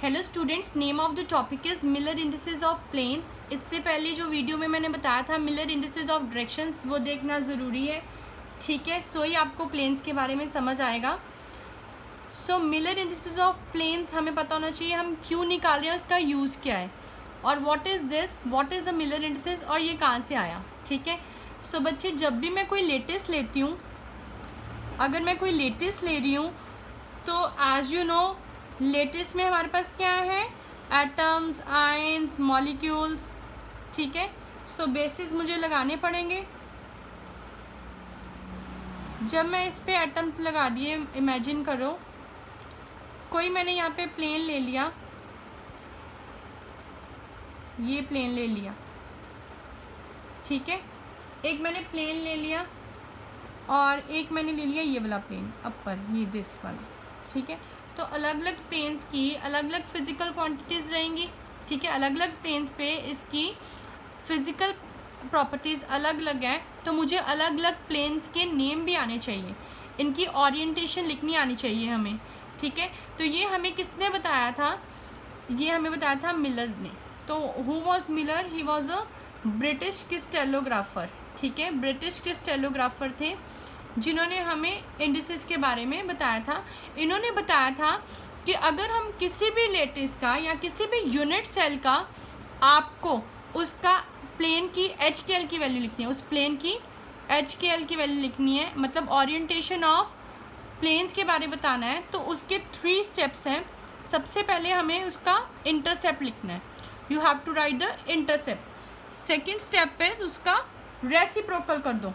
Hello students, name of the topic is Miller indices of planes. इससे पहले जो video में मैंने बताया था मिलर इंडिसेस ऑफ डायरेक्शंस, वो देखना ज़रूरी है। ठीक है, सो ही आपको प्लेन्स के बारे में समझ आएगा। सो मिलर इंडिसेस ऑफ प्लेन्स हमें पता होना चाहिए हम क्यों निकाल रहे हैं, उसका यूज़ क्या है, और what is this, what is the Miller indices, और ये कहाँ से आया। ठीक है, सो बच्चे, जब भी मैं कोई लेटिस लेती हूँ, अगर मैं कोई लेटिस ले रही हूँ तो एज यू नो लेटिस में हमारे पास क्या है, एटम्स, आयंस, मॉलिक्यूल्स। ठीक है, सो बेसिस मुझे लगाने पड़ेंगे। जब मैं इस पे एटम्स लगा दिए, इमेजिन करो कोई मैंने यहाँ पे प्लेन ले लिया, ये प्लेन ले लिया। ठीक है, एक मैंने प्लेन ले लिया और एक मैंने ले लिया ये वाला प्लेन अपर, ये दिस वाला। ठीक है, तो अलग अलग प्लेन्स की अलग अलग फिजिकल क्वांटिटीज़ रहेंगी। ठीक है, अलग अलग प्लेन्स पे इसकी फिजिकल प्रॉपर्टीज़ अलग अलग हैं, तो मुझे अलग अलग प्लेन्स के नेम भी आने चाहिए, इनकी ओरिएंटेशन लिखनी आनी चाहिए हमें। ठीक है, तो ये हमें किसने बताया था, ये हमें बताया था मिलर ने। तो who was Miller, he was a British crystallographer. ठीक है, ब्रिटिश क्रिस्टेलोग्राफर थे जिन्होंने हमें इंडिसेस के बारे में बताया था। इन्होंने बताया था कि अगर हम किसी भी लेटिस का या किसी भी यूनिट सेल का, आपको उसका प्लेन की एच के एल की वैल्यू लिखनी है, उस प्लेन की एच के एल की वैल्यू लिखनी है, मतलब ओरिएंटेशन ऑफ प्लेन्स के बारे में बताना है, तो उसके 3 स्टेप्स हैं। सबसे पहले हमें उसका इंटरसेप्ट लिखना है, you have to write the intercept. Second step पे उसका रेसिप्रोकल कर दो।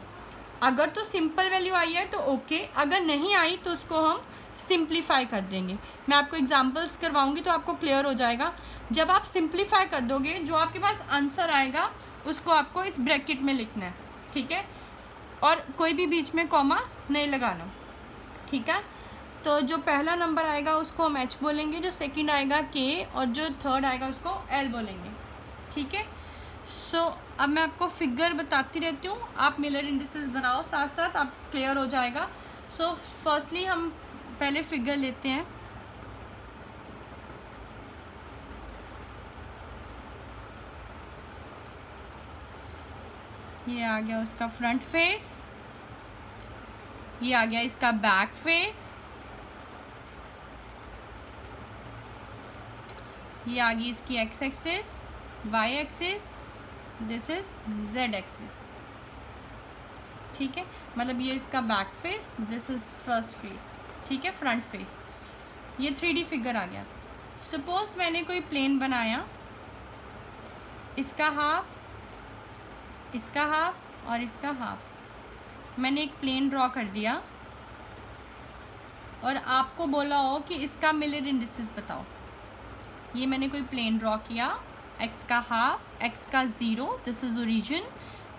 अगर तो सिंपल वैल्यू आई है तो ओके, अगर नहीं आई तो उसको हम सिंप्लीफाई कर देंगे। मैं आपको एग्जांपल्स करवाऊंगी तो आपको क्लियर हो जाएगा। जब आप सिंप्लीफाई कर दोगे, जो आपके पास आंसर आएगा उसको आपको इस ब्रैकेट में लिखना है। ठीक है, और कोई भी बीच में कॉमा नहीं लगाना। ठीक है, तो जो पहला नंबर आएगा उसको हम एच बोलेंगे, जो सेकंड आएगा के, और जो थर्ड आएगा उसको एल बोलेंगे। ठीक है, सो अब मैं आपको फिगर बताती रहती हूँ, आप मिलर इंडिसेस बनाओ, साथ साथ आप क्लियर हो जाएगा। सो फर्स्टली हम पहले फिगर लेते हैं। ये आ गया उसका फ्रंट फेस, ये आ गया इसका बैक फेस, ये आ गई इसकी x axis, y axis, this is z axis. ठीक है, मतलब ये इसका back face, this is first face. ठीक है, फ्रंट फेस। ये 3D फिगर आ गया। सपोज मैंने कोई प्लेन बनाया, इसका हाफ, इसका हाफ और इसका हाफ, मैंने एक प्लेन ड्रॉ कर दिया और आपको बोला हो कि इसका मिलर इंडिसेस बताओ। ये मैंने कोई प्लेन ड्रॉ किया, एक्स का हाफ, एक्स का 0, this is origin,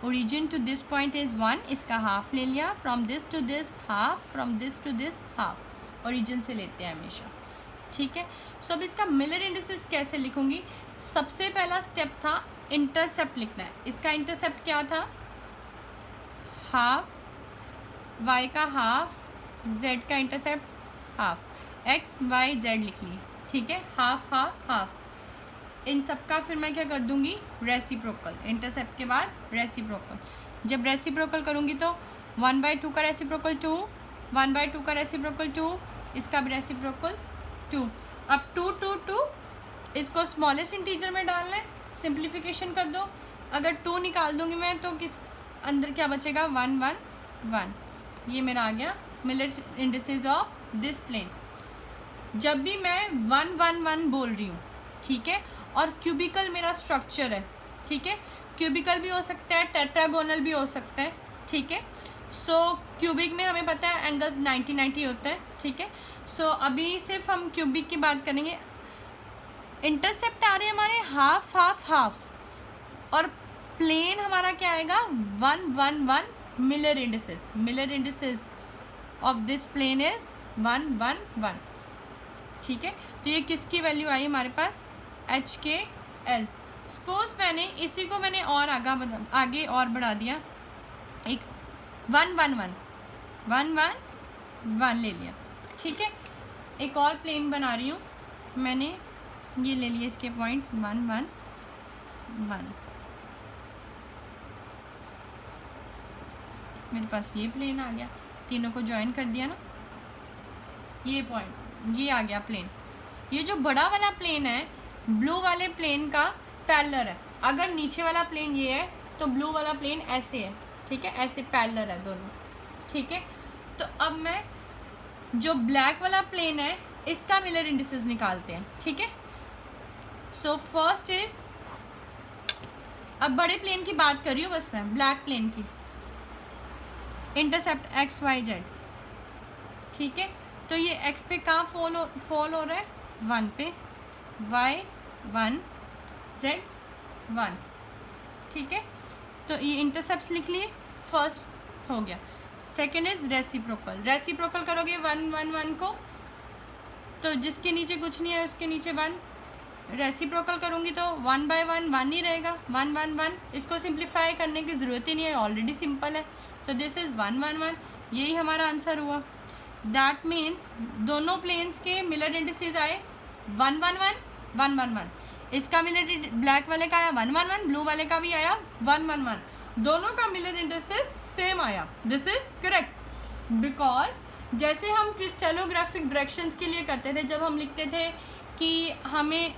origin to this point is 1, इसका हाफ ले लिया, from this to this half, from this to this half, origin से लेते हैं हमेशा। ठीक है, सो अब इसका मिलर इंडिसेस कैसे लिखूंगी। सबसे पहला स्टेप था इंटरसेप्ट लिखना है। इसका इंटरसेप्ट क्या था, हाफ, वाई का हाफ, जेड का intercept half, x y z लिख ली। ठीक है, हाफ हाफ हाफ, इन सब का फिर मैं क्या कर दूंगी, रेसिप्रोकल। इंटरसेप्ट के बाद रेसिप्रोकल। जब रेसिप्रोकल करूंगी तो 1/2 का रेसिप्रोकल 2, 1/2 का रेसिप्रोकल 2, इसका भी रेसिप्रोकल 2। अब 2 2 2 इसको स्मॉलेस्ट इंटीजर में डालना है, सिंप्लीफिकेशन कर दो। अगर 2 निकाल दूंगी मैं तो किस अंदर क्या बचेगा, 1 1 1। ये मेरा आ गया Miller indices of this plane. जब भी मैं 1 1 1 बोल रही हूँ, ठीक है, और क्यूबिकल मेरा स्ट्रक्चर है। ठीक है, क्यूबिकल भी हो सकता है, टेट्रागोनल भी हो सकता है। ठीक है, सो क्यूबिक में हमें पता है एंगल्स 90 90 होता है। ठीक है, सो अभी सिर्फ हम क्यूबिक की बात करेंगे। इंटरसेप्ट आ रहे हैं हमारे हाफ हाफ हाफ, और प्लेन हमारा क्या आएगा, 1 1 1। Miller indices, Miller indices of this plane is 1 1 1। ठीक है, तो ये किसकी वैल्यू आई हमारे पास, एच के एल। सपोज मैंने इसी को मैंने और आगे और बढ़ा दिया, एक 1 1 1 1 1 1 ले लिया। ठीक है, एक और प्लेन बना रही हूँ मैंने, ये ले लिए इसके पॉइंट्स 1 1 1। मेरे पास ये प्लेन आ गया, तीनों को ज्वाइन कर दिया ना, ये पॉइंट, ये आ गया प्लेन। ये जो बड़ा वाला प्लेन है ब्लू वाले प्लेन का पैरेलल है। अगर नीचे वाला प्लेन ये है तो ब्लू वाला प्लेन ऐसे है, ठीक है, ऐसे पैरेलल है दोनों, ठीक है। तो अब मैं जो ब्लैक वाला प्लेन है इसका मिलर इंडिसेस निकालते हैं, ठीक है। सो फर्स्ट इज, अब बड़े प्लेन की बात कर रही हूँ बस मैं, ब्लैक प्लेन की, इंटरसेप्ट एक्स वाई जेड, ठीक है। तो ये एक्स पे कहाँ फॉल हो रहा है, 1 पे, वाई 1, जेड 1, ठीक है। तो ये इंटरसेप्ट्स लिख लिए, फर्स्ट हो गया। सेकेंड इज रेसिप्रोकल, रेसिप्रोकल करोगे 1 1 1 को, तो जिसके नीचे कुछ नहीं है उसके नीचे 1, रेसिप्रोकल करूँगी तो 1 बाय 1 1 ही रहेगा, 1 1 1। इसको सिंप्लीफाई करने की ज़रूरत ही नहीं है, ऑलरेडी सिंपल है। सो दिस इज़ 1 1 1, यही हमारा आंसर हुआ। दैट मीन्स दोनों प्लेन्स के मिलर इंडिसेस आए 1 1 1 1 1 1। इसका मिलर ब्लैक वाले का आया 1 1 1, ब्लू वाले का भी आया 1 1 1, दोनों का मिलर इंडिसेस सेम आया। दिस इज करेक्ट, बिकॉज जैसे हम क्रिस्टलोग्राफिक डायरेक्शंस के लिए करते थे, जब हम लिखते थे कि हमें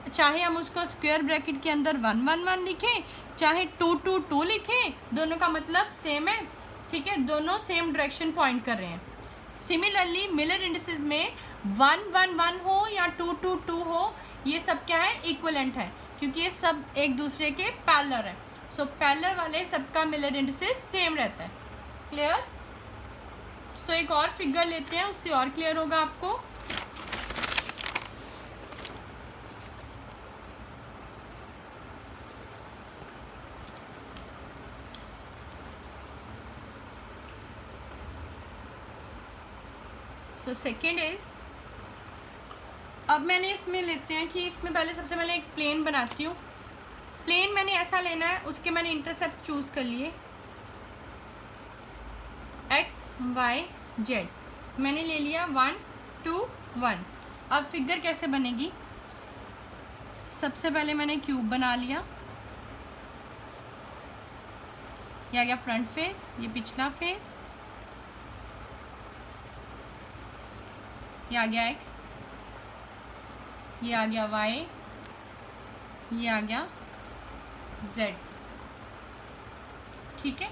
चाहे हम उसको स्क्वायर ब्रैकेट के अंदर 1 1 1 लिखें, चाहे 2 2 2 लिखें, दोनों का मतलब सेम है, ठीक है, दोनों सेम डायरेक्शन पॉइंट कर रहे हैं। सिमिलरली मिलर इंडिसेस में 1 1 1 हो या 2 2 2 हो, ये सब क्या है, इक्वलेंट है, क्योंकि ये सब एक दूसरे के पैरेलल है। सो पैरेलल वाले सबका मिलर इंडिसेस सेम रहता है। क्लियर? सो एक और फिगर लेते हैं, उससे और क्लियर होगा आपको। सो सेकेंड इज, अब मैंने इसमें लेते हैं कि इसमें पहले सबसे पहले एक प्लेन बनाती हूँ। प्लेन मैंने ऐसा लेना है, उसके मैंने इंटरसेप्ट चूज कर लिए, एक्स वाई जेड मैंने ले लिया 1 2 1। अब फिगर कैसे बनेगी, सबसे पहले मैंने क्यूब बना लिया, ये आ गया फ्रंट फेस, ये पिछला फेस, ये आ गया एक्स, ये आ गया वाई, ये आ गया जेड, ठीक है,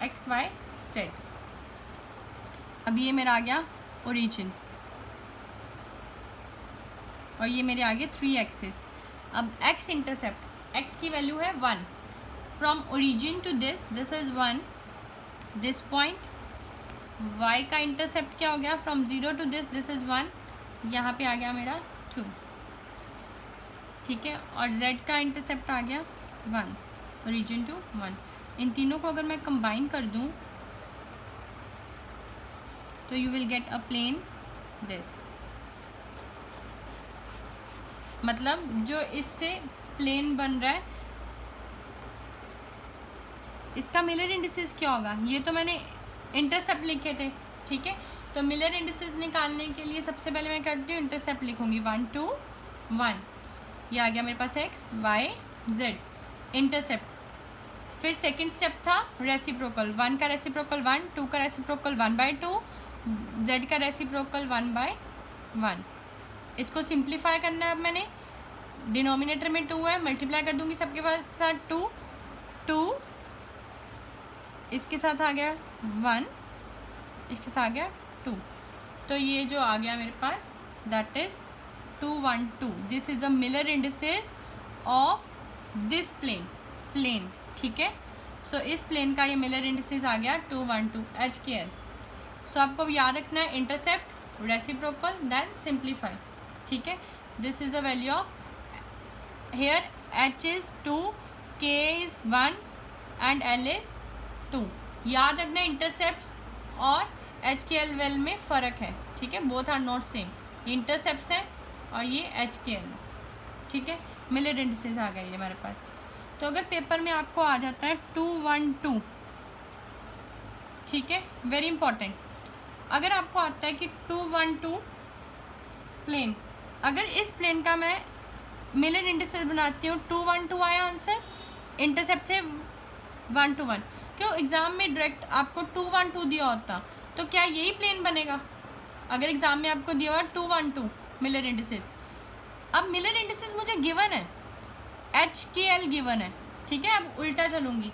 एक्स वाई जेड। अब ये मेरा आ गया ओरिजिन, और ये मेरे आ गए 3 एक्सेस। अब एक्स इंटरसेप्ट, एक्स की वैल्यू है 1, from origin to this is 1, this point. Y का इंटरसेप्ट क्या हो गया, फ्रॉम 0 टू दिस इज 1, यहाँ पे आ गया मेरा 2, ठीक है। और जेड का इंटरसेप्ट आ गया 1, ओरिजिन टू 1। इन तीनों को अगर मैं कंबाइन कर दूं तो you will get a plane this, मतलब जो इससे प्लेन बन रहा है इसका मिलर इंडिसेस क्या होगा, ये तो मैंने इंटरसेप्ट लिखे थे, ठीक है। तो मिलर इंडिसेस निकालने के लिए सबसे पहले मैं करती हूँ इंटरसेप्ट लिखूंगी 1 2 1, ये आ गया मेरे पास एक्स वाई जेड इंटरसेप्ट। फिर सेकंड स्टेप था रेसिप्रोकल, 1 का रेसिप्रोकल 1, 2 का रेसिप्रोकल 1/2, जेड का रेसिप्रोकल 1/1। इसको सिंप्लीफाई करना है। अब मैंने डिनोमिनेटर में 2 है, मल्टीप्लाई कर दूंगी सबके पास साथ 2 2, इसके साथ आ गया 1, इसके साथ आ गया 2, तो ये जो आ गया मेरे पास that is 2 1 2। This is a Miller indices of this plane, ठीक है। सो इस प्लेन का ये मिलर इंडिसेस आ गया 2 1 2 HKL। सो आपको याद रखना है इंटरसेप्ट, रेसिप्रोकल, देन सिंप्लीफाई, ठीक है। This is a value of here, H is 2, K is 1 and L is 2। याद रखना इंटरसेप्ट और HKL वैल्यू में फ़र्क है, ठीक है, both are not same. Intercept है और ये HKL, ठीक है। मिलर इंडिसेस आ गए हमारे पास। तो अगर पेपर में आपको आ जाता है 2 1 2, ठीक है, वेरी इंपॉर्टेंट, अगर आपको आता है कि 2 1 2 प्लेन, अगर इस प्लेन का मैं मिलर इंडिसेस बनाती हूँ 2 1 2 आया आंसर, इंटरसेप्ट से 1 2 1। क्यों एग्ज़ाम में डायरेक्ट आपको 2 1 2 दिया होता तो क्या यही प्लेन बनेगा? अगर एग्ज़ाम में आपको दिया हुआ 2 1 2 मिलर इंडिसेस, अब मिलर इंडिसेस मुझे गिवन है, HKL गिवन है, ठीक है। अब उल्टा चलूँगी,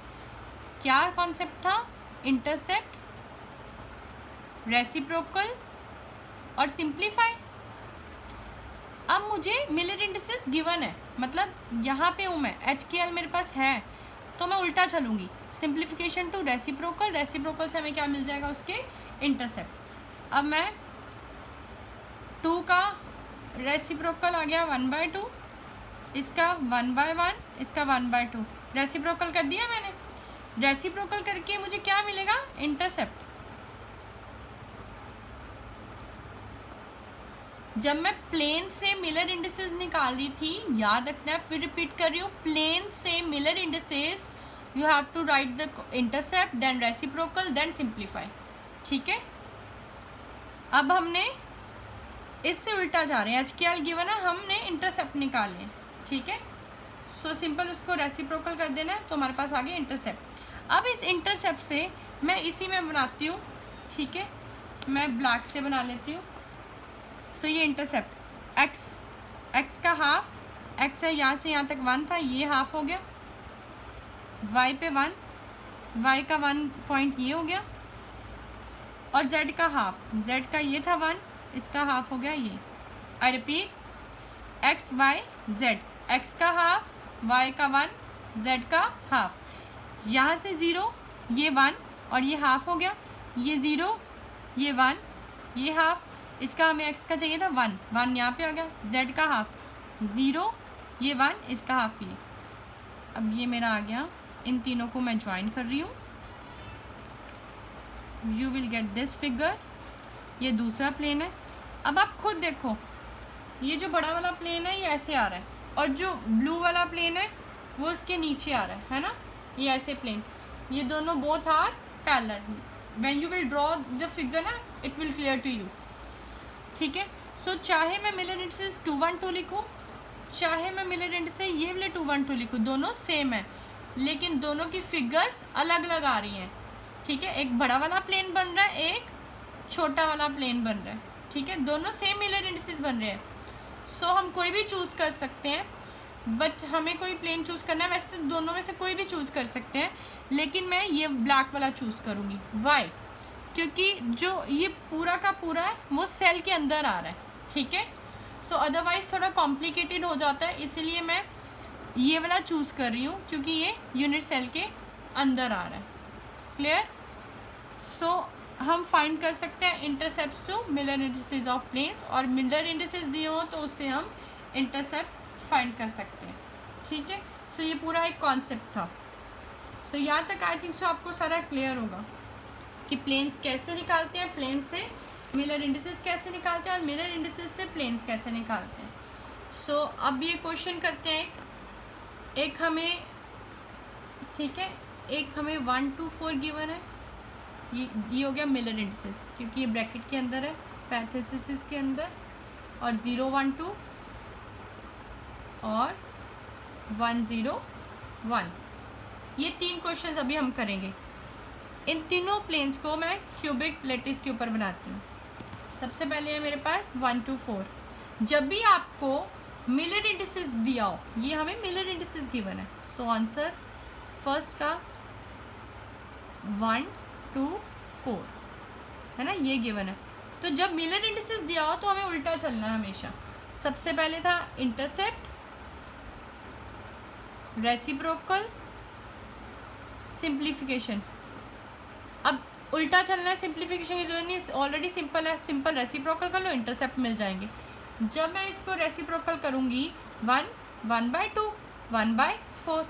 क्या कॉन्सेप्ट था? इंटरसेप्ट, रेसिप्रोकल और सिंप्लीफाई। अब मुझे मिलर इंडिसेस गिवन है, मतलब यहाँ पे हूँ मैं, HKL मेरे पास है, तो मैं उल्टा चलूँगी, सिंप्लीफिकेशन टू रेसिप्रोकल, रेसिप्रोकल से हमें क्या मिल जाएगा? उसके इंटरसेप्ट। अब मैं 2 का रेसिप्रोकल आ गया 1/2, इसका 1/1, इसका 1/2, रेसिप्रोकल कर दिया मैंने। रेसिप्रोकल करके मुझे क्या मिलेगा? इंटरसेप्ट। जब मैं प्लेन से मिलर इंडिसेस निकाल रही थी, याद रखना, फिर रिपीट कर रही हूँ, प्लेन से Miller indices you have to write the intercept, then reciprocal, then simplify, ठीक है। अब हमने इससे उल्टा जा रहे हैं, HKL गिवन है, हमने इंटरसेप्ट निकाले, ठीक है। सो सिंपल उसको रेसिप्रोकल कर देना है, तो हमारे पास आ गया इंटरसेप्ट। अब इस इंटरसेप्ट से मैं इसी में बनाती हूँ, ठीक है, मैं ब्लैक से बना लेती हूँ। सो ये इंटरसेप्ट x का हाफ, x है यहाँ से यहाँ तक 1 था, ये हाफ हो गया, y पे 1, y का 1 पॉइंट ये हो गया, और z का हाफ, z का ये था 1, इसका हाफ हो गया ये। I repeat, x y z, x का हाफ, y का 1, z का हाफ, यहाँ से 0, ये 1 और ये हाफ हो गया, ये 0, ये 1, ये हाफ, इसका हमें x का चाहिए था 1, 1 यहाँ पे आ गया, z का हाफ 0, ये 1, इसका हाफ ये। अब ये मेरा आ गया, इन तीनों को मैं ज्वाइन कर रही हूँ, you will get this figure. ये दूसरा प्लेन है। अब आप खुद देखो, ये जो बड़ा वाला प्लेन है ये ऐसे आ रहा है, और जो ब्लू वाला प्लेन है वो इसके नीचे आ रहा है ना, ये ऐसे प्लेन, ये दोनों both are parallel. When you will draw the figure ना, it will clear to you, ठीक है। सो चाहे मैं मिलर इंडिसेस 2 1 2 लिखूँ, चाहे मैं मिलर इंडिसेस ये वाले 2 1 2 लिखूँ, दोनों सेम है, लेकिन दोनों की फिगर्स अलग अलग आ रही हैं, ठीक है। एक बड़ा वाला प्लेन बन रहा है, एक छोटा वाला प्लेन बन रहा है, ठीक है। दोनों सेम मिलर इंडिसेस बन रहे हैं। सो हम कोई भी चूज़ कर सकते हैं, बट हमें कोई प्लेन चूज़ करना है। वैसे तो दोनों में से कोई भी चूज़ कर सकते हैं, लेकिन मैं ये ब्लैक वाला चूज़ करूँगी। वाई? क्योंकि जो ये पूरा का पूरा है वो सेल के अंदर आ रहा है, ठीक है। सो अदरवाइज़ थोड़ा कॉम्प्लिकेटेड हो जाता है, इसीलिए मैं ये वाला चूज़ कर रही हूँ, क्योंकि ये यूनिट सेल के अंदर आ रहा है। क्लियर? सो हम फाइंड कर सकते हैं intercept to Miller indices of planes, और मिलर इंडिसेस दिए हो तो उससे हम इंटरसेप्ट फाइंड कर सकते हैं, ठीक है। सो ये पूरा एक कॉन्सेप्ट था। सो यहाँ तक आई थिंक सो आपको सारा क्लियर होगा कि प्लेन्स कैसे निकालते हैं, प्लेन से मिलर इंडिसेस कैसे निकालते हैं, और मिलर इंडिसेस से प्लेन्स कैसे निकालते हैं। सो अब ये क्वेश्चन करते हैं, एक हमें, ठीक है, एक हमें 1 2 4 गिवन है, ये हो गया मिलर इंडिसेस, क्योंकि ये ब्रैकेट के अंदर है, पैरेंथेसिस के अंदर, और 0 1 2 और 1 0 1, ये 3 क्वेश्चंस अभी हम करेंगे। इन तीनों प्लेन्स को मैं क्यूबिक लेटिस के ऊपर बनाती हूँ। सबसे पहले है मेरे पास 1 2 4। जब भी आपको मिलर इंडिसेस दिया हो, ये हमें मिलर इंडिसेस गिवन है, सो आंसर फर्स्ट का 1 2 4 है ना, ये गिवन है। तो जब मिलर इंडिसेस दिया हो तो हमें उल्टा चलना है हमेशा। सबसे पहले था इंटरसेप्ट, रेसिप्रोकल, सिंप्लीफिकेशन। अब उल्टा चलना है, सिंप्लीफिकेशन की जरूरत नहीं, ऑलरेडी सिंपल है, सिंपल रेसिप्रोकल कर लो, इंटरसेप्ट मिल जाएंगे। जब मैं इसको रेसिप्रोकल करूँगी 1 1/2 1/4,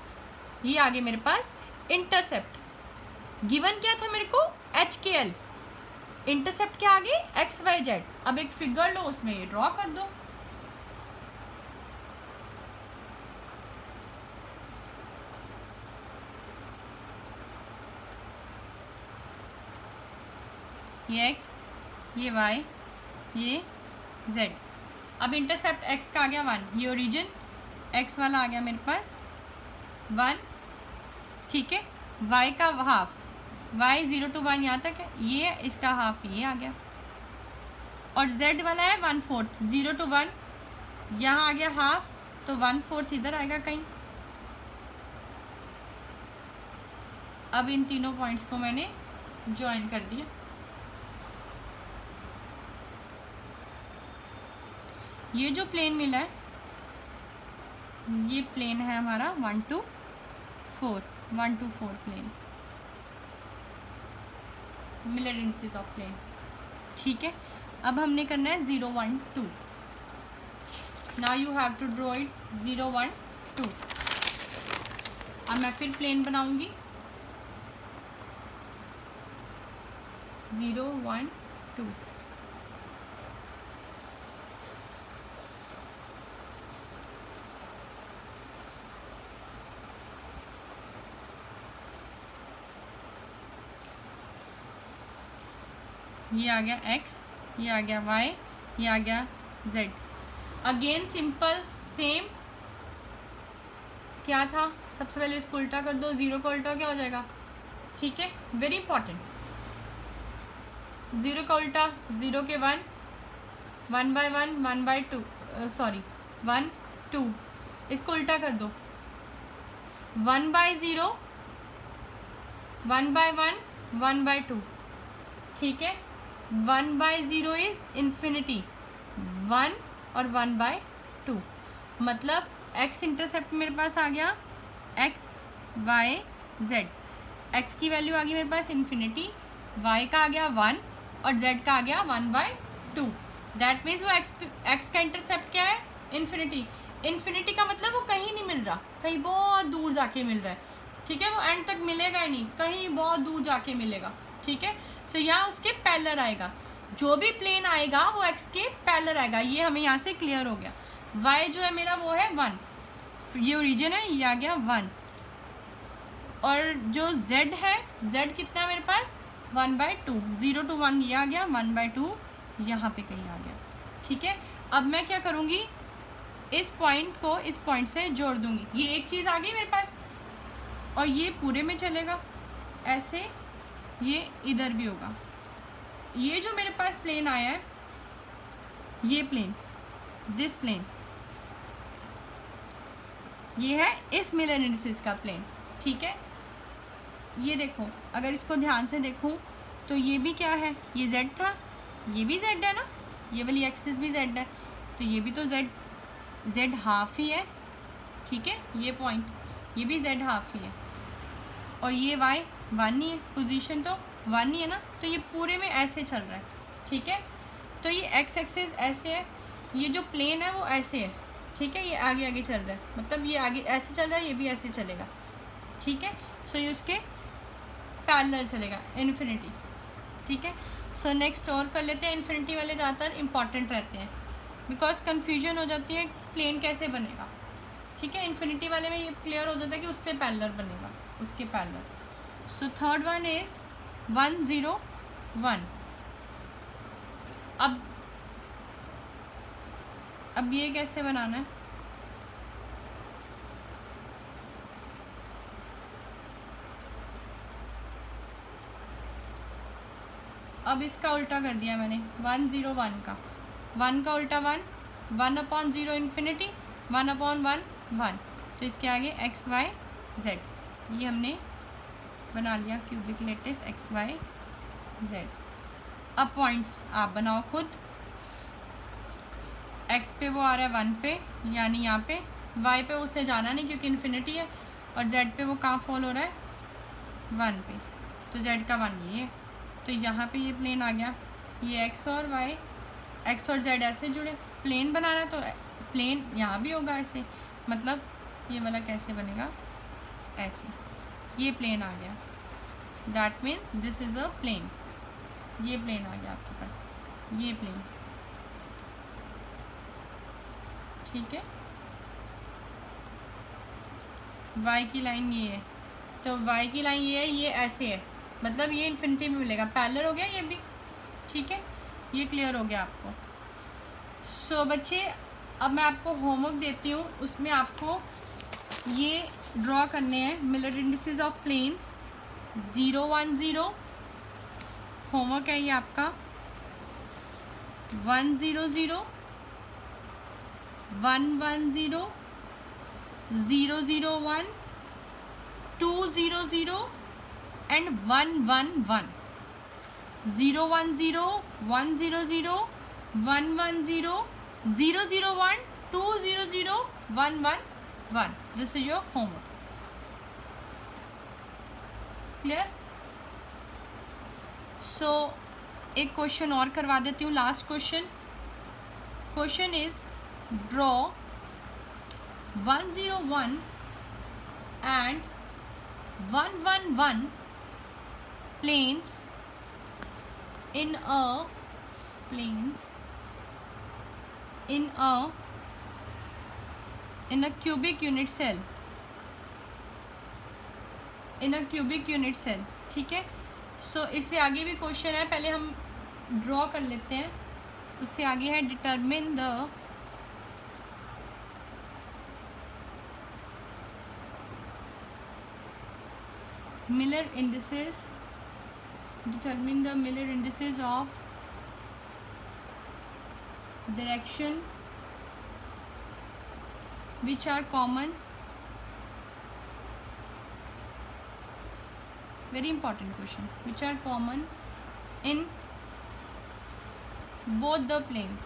ये आगे मेरे पास इंटरसेप्ट। गिवन क्या था मेरे को? HKL। इंटरसेप्ट क्या आगे? x y z। अब एक फिगर लो, उसमें ये ड्रॉ कर दो। ये x, ये y, ये z। अब इंटरसेप्ट एक्स का आ गया 1, ये ओरिजिन एक्स वाला आ गया मेरे पास 1, ठीक है। वाई का हाफ, वाई 0 to 1 यहाँ तक है, ये इसका हाफ ये आ गया। और जेड वाला है 1/4, 0 to 1 यहाँ आ गया हाफ, तो 1/4 इधर आएगा कहीं। अब इन तीनों पॉइंट्स को मैंने ज्वाइन कर दिया। ये जो प्लेन मिला है ये प्लेन है हमारा 1 to 4 plane, Miller indices of plane, ठीक है। अब हमने करना है 0 1 2। Now you have to draw it 0 1 2। अब मैं फिर प्लेन बनाऊंगी 0 1 2। ये आ गया x, ये आ गया y, ये आ गया z। अगेन सिंपल सेम, क्या था, सबसे पहले इसको उल्टा कर दो, 0 का उल्टा क्या हो जाएगा, ठीक है, वेरी इंपॉर्टेंट। 0 का उल्टा 0 के 1, 1/1 1/2 सॉरी 1 2, इसको उल्टा कर दो 1/0 1/1 1/2, ठीक है। 1/0 इज इन्फिनिटी, 1 और 1/2, मतलब x इंटरसेप्ट मेरे पास आ गया x y z। x की वैल्यू आ गई मेरे पास इन्फिनिटी, y का आ गया 1 और z का आ गया 1/2। दैट मीन्स वो x का इंटरसेप्ट क्या है, इन्फिनिटी। इन्फिनिटी का मतलब वो कहीं नहीं मिल रहा, कहीं बहुत दूर जाके मिल रहा है, ठीक है। वो एंड तक मिलेगा ही नहीं, कहीं बहुत दूर जाके मिलेगा, ठीक है। सो यहाँ उसके पैरेलल आएगा, जो भी प्लेन आएगा वो x के पैरेलल आएगा। ये हमें यहाँ से क्लियर हो गया। y जो है मेरा वो है 1, ये ओरिजिन है, ये आ गया 1। और जो z है, z कितना है मेरे पास 1/2, 0 to 1 ये आ गया, 1/2 यहाँ पे कहीं आ गया, ठीक है। अब मैं क्या करूँगी, इस पॉइंट को इस पॉइंट से जोड़ दूँगी, ये एक चीज़ आ गई मेरे पास, और ये पूरे में चलेगा ऐसे, ये इधर भी होगा। ये जो मेरे पास प्लेन आया है, ये प्लेन, दिस प्लेन, ये है इस मिलर इंडिसेस का प्लेन, ठीक है। ये देखो, अगर इसको ध्यान से देखूं तो ये भी क्या है, ये z था, ये भी z है ना, ये वाली एक्सिस भी z है, तो ये भी तो z हाफ ही है, ठीक है। ये पॉइंट, ये भी z हाफ ही है, और ये y 1 ही है, पोजीशन तो 1 ही है ना, तो ये पूरे में ऐसे चल रहा है, ठीक है। तो ये x एक्सिस ऐसे है, ये जो प्लेन है वो ऐसे है, ठीक है, ये आगे आगे चल रहा है, मतलब ये आगे ऐसे चल रहा है, ये भी ऐसे चलेगा, ठीक है। सो ये उसके पैरेलल चलेगा, इन्फिनिटी, ठीक है। सो नेक्स्ट और कर लेते हैं। इन्फिनिटी वाले ज़्यादातर इंपॉर्टेंट रहते हैं, बिकॉज कन्फ्यूजन हो जाती है प्लेन कैसे बनेगा, ठीक है। इन्फिनिटी वाले में ये क्लियर हो जाता है कि उससे पैरेलल बनेगा, उसके parallel. So third one is 1 0 1। अब ये कैसे बनाना है, अब इसका उल्टा कर दिया मैंने, 1 0 1 का, 1 का उल्टा 1, 1/0 इन्फिनिटी, 1/1 1, तो इसके आगे x y z, ये हमने बना लिया cubic lattice x y z। अब पॉइंट्स आप बनाओ खुद, x पे वो आ रहा है 1 पे, यानी यहाँ पे, y पे उसे जाना नहीं क्योंकि इन्फिनिटी है, और z पे वो कहाँ फॉल हो रहा है 1 पे, तो z का 1 ये है, तो यहाँ पे ये प्लेन आ गया, ये x और y, x और z ऐसे जुड़े, प्लेन बनाना है तो प्लेन यहाँ भी होगा ऐसे, मतलब ये वाला कैसे बनेगा ऐसे, ये प्लेन आ गया, that means this is a plane, ये प्लेन आ गया आपके पास, ये प्लेन, ठीक है। y की लाइन ये है, तो y की लाइन ये है, ये ऐसे है, मतलब ये इन्फिनिटी में मिलेगा, पैरेलल हो गया ये भी, ठीक है। ये क्लियर हो गया आपको। सो बच्चे अब मैं आपको होमवर्क देती हूँ, उसमें आपको ये ड्रॉ करने हैं Miller indices of planes 0 1 0। Homework है ये आपका 1 0 0 1 1 0 0 0 1 2 0 0 and 1 1 1। 0 1 0 1 0 0 1 1 0 0 0 1 2 0 0 1 1 1। This is your homework. Clear? So एक क्वेश्चन और करवा देती हूँ, last question. Question is draw 1 0 1 and 1 1 1 planes in a cubic unit cell, ठीक है। सो इससे आगे भी क्वेश्चन है, पहले हम ड्रॉ कर लेते हैं। उससे आगे है determine the Miller indices of direction which are common, very important question, which are common in both the planes।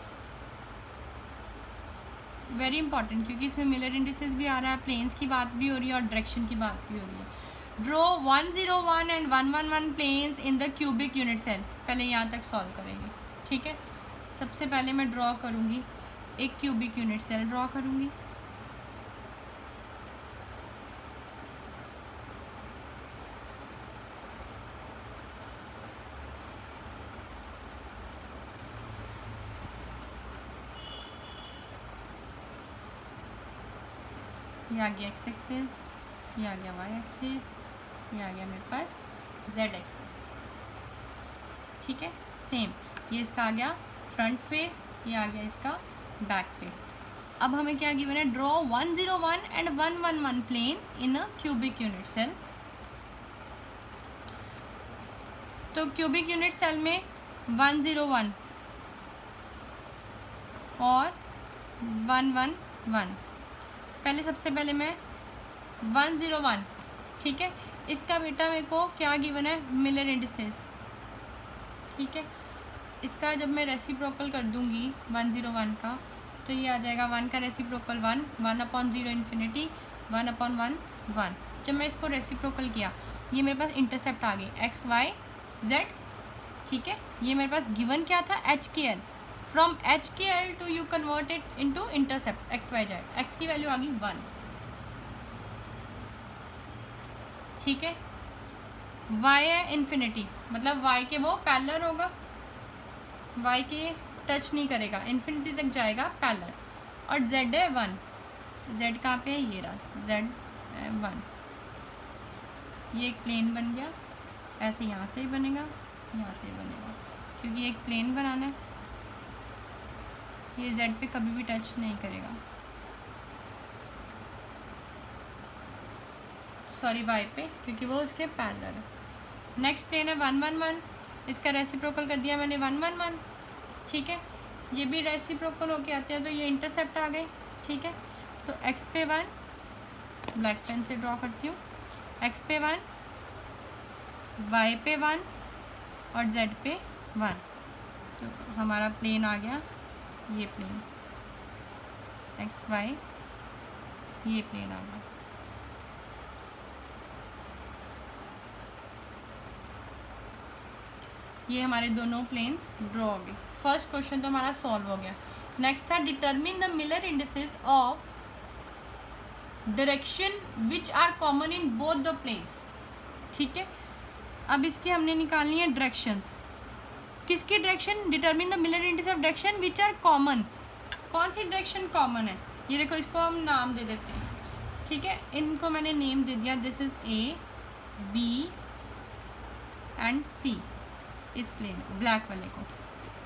Very important, क्योंकि इसमें मिलर इंडिसेस भी आ रहा है, प्लेन्स की बात भी हो रही है और डायरेक्शन की बात भी हो रही है। Draw 1 0 1 and 1 1 1 planes in the cubic unit cell. पहले यहाँ तक सॉल्व करेंगे, ठीक है। सबसे पहले मैं ड्रॉ करूँगी, एक क्यूबिक यूनिट सेल ड्रॉ करूँगी। ये आ गया एक्स एक्सिस, ये आ गया वाई एक्सिस, ये आ गया मेरे पास जेड एक्सिस, ठीक है। सेम ये इसका आ गया फ्रंट फेस, ये आ गया इसका बैक फेस। अब हमें क्या गिवन है, draw 1 0 1 and 1 1 1 plane in a cubic unit cell. तो क्यूबिक यूनिट सेल में 1 0 1 और 1 1 1। पहले सबसे पहले मैं 1 0 1, ठीक है। इसका बेटा मेरे को क्या गिवन है, मिलर इंडिसेस, ठीक है। इसका जब मैं रेसिप्रोकल कर दूंगी 1 0 1 का, तो ये आ जाएगा 1 का रेसिप्रोकल 1, 1/0 इन्फिनिटी, 1/1 1। जब मैं इसको रेसिप्रोकल किया, ये मेरे पास इंटरसेप्ट आ गई एक्स वाई जेड, ठीक है। ये मेरे पास गिवन क्या था, H K L. From H K L to you convert it into intercept x y z. X की वैल्यू आ गई 1, ठीक है। वाई है इन्फिनिटी, मतलब वाई के वो पैरेलल होगा, वाई के टच नहीं करेगा, इन्फिनिटी तक जाएगा पैरेलल। और जेड है 1, जेड कहाँ पे है, ये रहा जेड 1। ये एक प्लेन बन गया, ऐसे यहाँ से ही बनेगा, यहाँ से ही बनेगा, क्योंकि एक प्लेन बनाना है। ये जेड पे कभी भी टच नहीं करेगा, सॉरी वाई पे, क्योंकि वो उसके पैरेलल है। नेक्स्ट प्लेन है 1 1 1, इसका रेसिप्रोकल कर दिया मैंने 1 1 1, ठीक है। ये भी रेसिप्रोकल होके आते हैं, तो ये इंटरसेप्ट आ गए, ठीक है। तो एक्स पे 1, ब्लैक पेन से ड्रॉ करती हूँ, एक्स पे 1, वाई पे 1 और जेड पे 1। तो हमारा प्लेन आ गया, ये प्लेन एक्स वाई, ये प्लेन आ गया। ये हमारे दोनों प्लेन्स ड्रॉ हो गए। फर्स्ट क्वेश्चन तो हमारा सॉल्व हो गया। नेक्स्ट था determine the Miller indices of direction which are common in both the planes, ठीक है। अब इसकी हमने निकालनी है डायरेक्शंस। किसकी direction, determine the Miller indices of direction which are common. कौन सी डायरेक्शन कॉमन है, ये देखो, इसको हम नाम दे देते हैं, ठीक है। इनको मैंने नेम दे दिया, this is A B and C, इस प्लेन ब्लैक वाले को।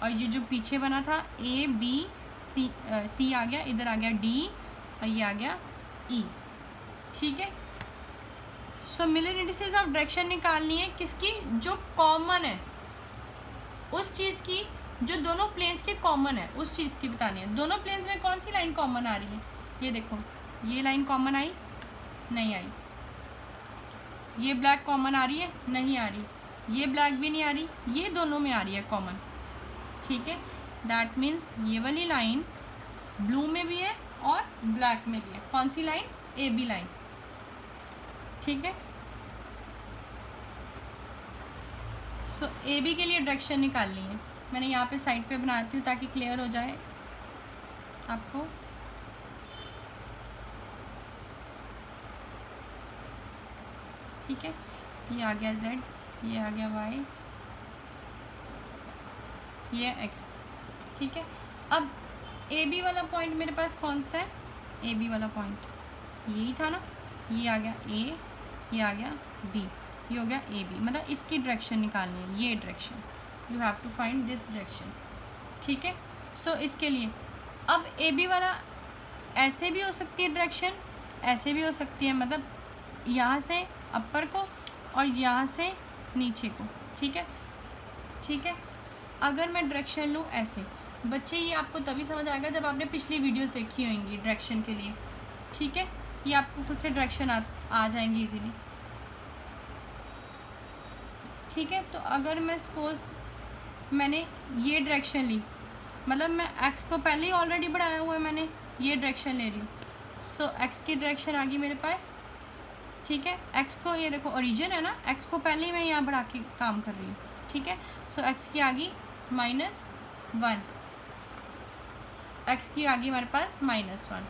और ये जो पीछे बना था ए बी सी आ गया, इधर आ गया डी और ये आ गया ई। ठीक है, सो मिलर इंडिसेस ऑफ डायरेक्शन निकालनी है किसकी, जो कॉमन है, उस चीज़ की जो दोनों प्लेन्स के कॉमन है, उस चीज़ की बतानी है। दोनों प्लेन्स में कौन सी लाइन कॉमन आ रही है, ये देखो, ये लाइन कॉमन आई, नहीं आई। ये ब्लैक कॉमन आ रही है, नहीं आ रही। ये ब्लैक भी नहीं आ रही, ये दोनों में आ रही है कॉमन। ठीक है, दैट मीन्स ये वाली लाइन ब्लू में भी है और ब्लैक में भी है। कौन सी लाइन, ए बी लाइन। ठीक है, सो ए बी के लिए डायरेक्शन निकालनी है। मैंने यहाँ पे साइड पे बनाती हूँ ताकि क्लियर हो जाए आपको। ठीक है, ये आ गया z, ये आ गया y, ये x। ठीक है, अब ए बी वाला पॉइंट मेरे पास कौन सा है, ए बी वाला पॉइंट यही था ना, ये आ गया a, ये आ गया b, ये हो गया ए बी। मतलब इसकी डायरेक्शन निकालनी है, ये direction, you have to find this direction. ठीक है, सो इसके लिए अब ए बी वाला ऐसे भी हो सकती है डायरेक्शन, ऐसे भी हो सकती है, मतलब यहाँ से अपर को और यहाँ से नीचे को। ठीक है, ठीक है, अगर मैं डायरेक्शन लूँ ऐसे, बच्चे ये आपको तभी समझ आएगा जब आपने पिछली वीडियोस देखी होंगी डायरेक्शन के लिए। ठीक है, ये आपको खुद से डायरेक्शन आ जाएंगी इजीली। ठीक है, तो अगर मैं सपोज मैंने ये डायरेक्शन ली, मतलब मैं एक्स को पहले ही ऑलरेडी बढ़ाया हुआ है, मैंने ये डायरेक्शन ले रही हूँ, सो एक्स की डायरेक्शन आ गई मेरे पास। ठीक है, एक्स को ये देखो ओरिजिन है ना, एक्स को पहले ही मैं यहाँ बढ़ा के काम कर रही हूँ। ठीक है, सो एक्स की आ गई -1, एक्स की आ गई हमारे पास -1।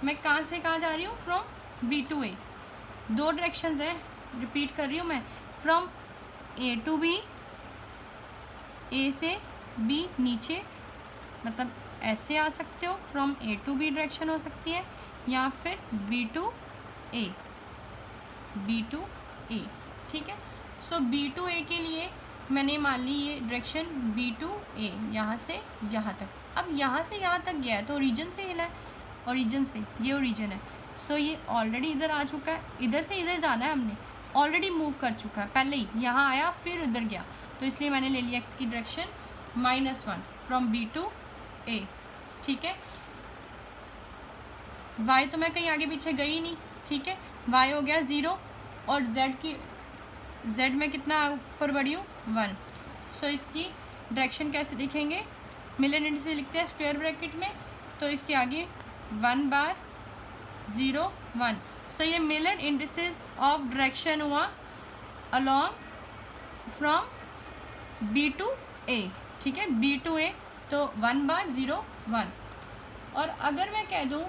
मैं कहाँ से कहाँ जा रही हूँ, फ्रॉम बी टू ए। दो डायरेक्शंस है, रिपीट कर रही हूँ मैं, from A to B, A से बी नीचे, मतलब ऐसे आ सकते हो, from A to B direction हो सकती है, या फिर B to A, B to A. ठीक है, सो बी टू ए के लिए मैंने मान ली ये डायरेक्शन बी टू ए, यहाँ से यहाँ तक। अब यहाँ से यहाँ तक गया है तो ओरिजिन से हिला है, ओरिजिन से, ये ओरिजिन है, सो ये ऑलरेडी इधर आ चुका है, इधर से इधर जाना है, हमने ऑलरेडी मूव कर चुका है, पहले ही यहाँ आया फिर उधर गया, तो इसलिए मैंने ले लिया एक्स की direction -1 from B to A. ठीक है, वाई तो मैं कहीं आगे पीछे गई नहीं। ठीक है, वाई हो गया 0 और जेड में कितना ऊपर बढ़ी हूँ 1, सो इसकी डायरेक्शन कैसे लिखेंगे, मिलर इंडिसेस लिखते हैं स्क्वायर ब्रैकेट में, तो इसके आगे 1 बार 0 1, सो ये मिलर इंडिसेस ऑफ डायरेक्शन हुआ along from B to A. ठीक है, बी टू ए, तो 1 बार 0 1। और अगर मैं कह दूँ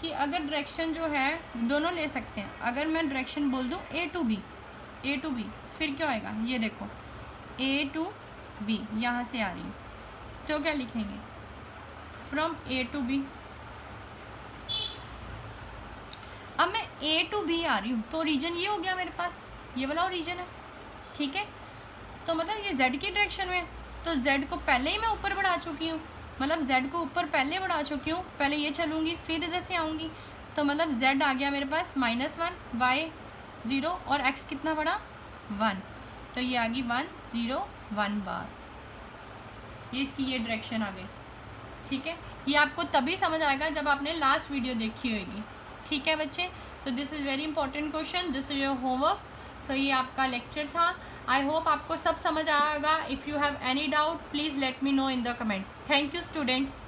कि अगर डायरेक्शन जो है दोनों ले सकते हैं, अगर मैं डायरेक्शन बोल दूँ ए टू बी, फिर क्या होएगा, ये देखो ए टू बी यहाँ से आ रही है, तो क्या लिखेंगे, फ्रॉम ए टू बी। अब मैं ए टू बी आ रही हूँ, तो ओरिजिन ये हो गया मेरे पास, ये वाला ओरिजिन है। ठीक है, तो मतलब ये जेड की डायरेक्शन में, तो जेड को पहले ही मैं ऊपर बढ़ा चुकी हूँ, मतलब z को ऊपर पहले बढ़ा चुकी हूँ, पहले ये चलूँगी फिर इधर से आऊँगी, तो मतलब z आ गया मेरे पास -1, y 0 और x कितना बढ़ा 1, तो ये आ गई 1 0 1 बार, ये इसकी ये डायरेक्शन आ गई। ठीक है, ये आपको तभी समझ आएगा जब आपने लास्ट वीडियो देखी होगी। ठीक है बच्चे, so this is very important question, this is your homework. So ये आपका लेक्चर था, आई होप आपको सब समझ आएगा। If you have any doubt please let me know in the comments. Thank you students.